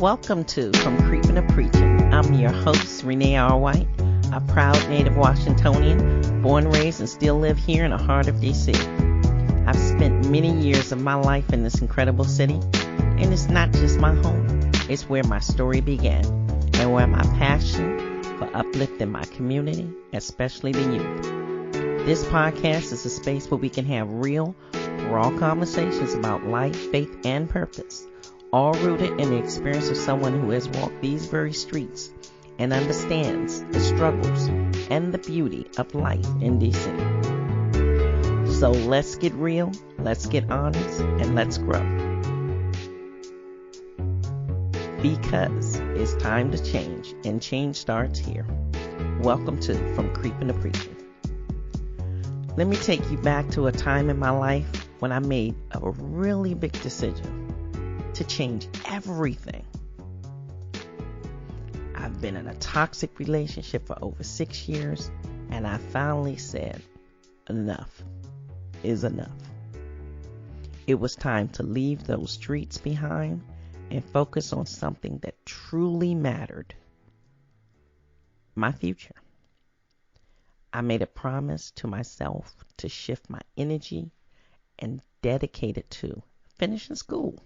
Welcome to From Creeping to Preaching. I'm your host, Renee R. White, a proud native Washingtonian, born, raised, and still live here in the heart of D.C. I've spent many years of my life in this incredible city, and it's not just my home. It's where my story began, and where my passion for uplifting my community, especially the youth. This podcast is a space where we can have real, raw conversations about life, faith, and purpose, all rooted in the experience of someone who has walked these very streets and understands the struggles and the beauty of life in DC. So let's get real, let's get honest, and let's grow. Because it's time to change, and change starts here. Welcome to From Creeping to Preaching. Let me take you back to a time in my life when I made a really big decision to change everything. I've been in a toxic relationship for over 6 years, and I finally said, enough is enough. It was time to leave those streets behind and focus on something that truly mattered. My future. I made a promise to myself to shift my energy and dedicate it to finishing school.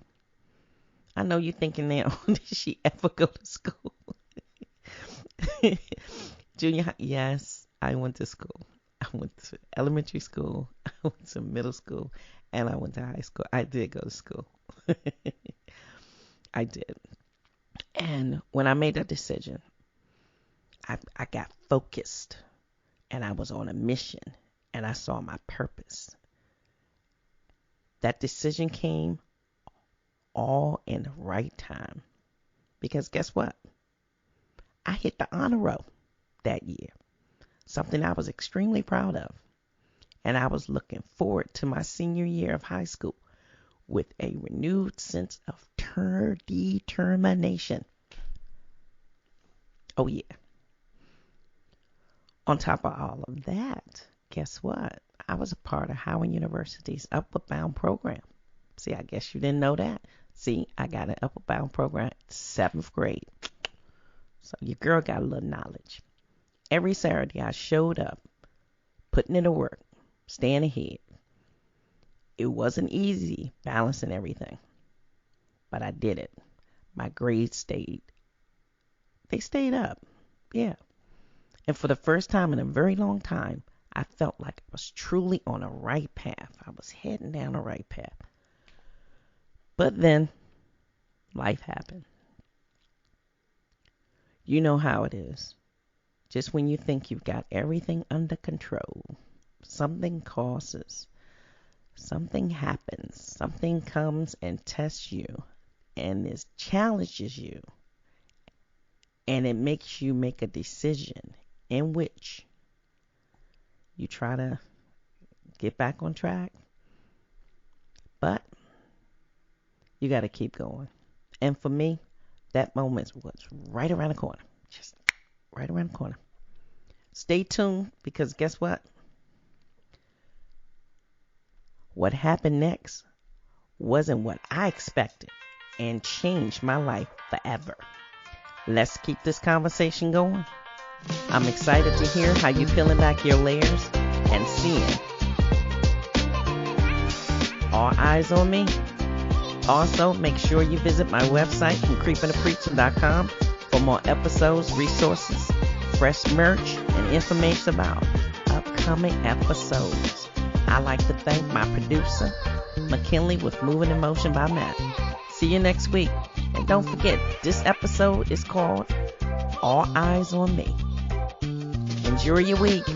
I know you're thinking now, did she ever go to school? Junior high, yes, I went to school. I went to elementary school, I went to middle school, and I went to high school. I did go to school. I did. And when I made that decision, I got focused, and I was on a mission, and I saw my purpose. That decision came all in the right time. Because guess what? I hit the honor roll that year. Something I was extremely proud of. And I was looking forward to my senior year of high school with a renewed sense of determination. Oh yeah. On top of all of that, guess what? I was a part of Howard University's Upward Bound program. See, I guess you didn't know that. See, I got an Upward Bound program 7th grade. So your girl got a little knowledge. Every Saturday I showed up, putting in the work, staying ahead. It wasn't easy balancing everything, but I did it. My grades stayed up. Yeah. And for the first time in a very long time, I felt like I was truly on a right path. I was heading down the right path. But then, life happened. You know how it is. Just when you think you've got everything under control, something causes, something happens, something comes and tests you, and it challenges you, and it makes you make a decision in which you try to get back on track, but you got to keep going. And for me, that moment was right around the corner. Just right around the corner. Stay tuned, because guess what? What happened next wasn't what I expected and changed my life forever. Let's keep this conversation going. I'm excited to hear how you're peeling back your layers and seeing. All eyes on me. Also, make sure you visit my website, FromCreepingToPreaching.com, for more episodes, resources, fresh merch, and information about upcoming episodes. I'd like to thank my producer, McKinley, with Moving in Motion by Matt. See you next week. And don't forget, this episode is called All Eyes on Me. Enjoy your week.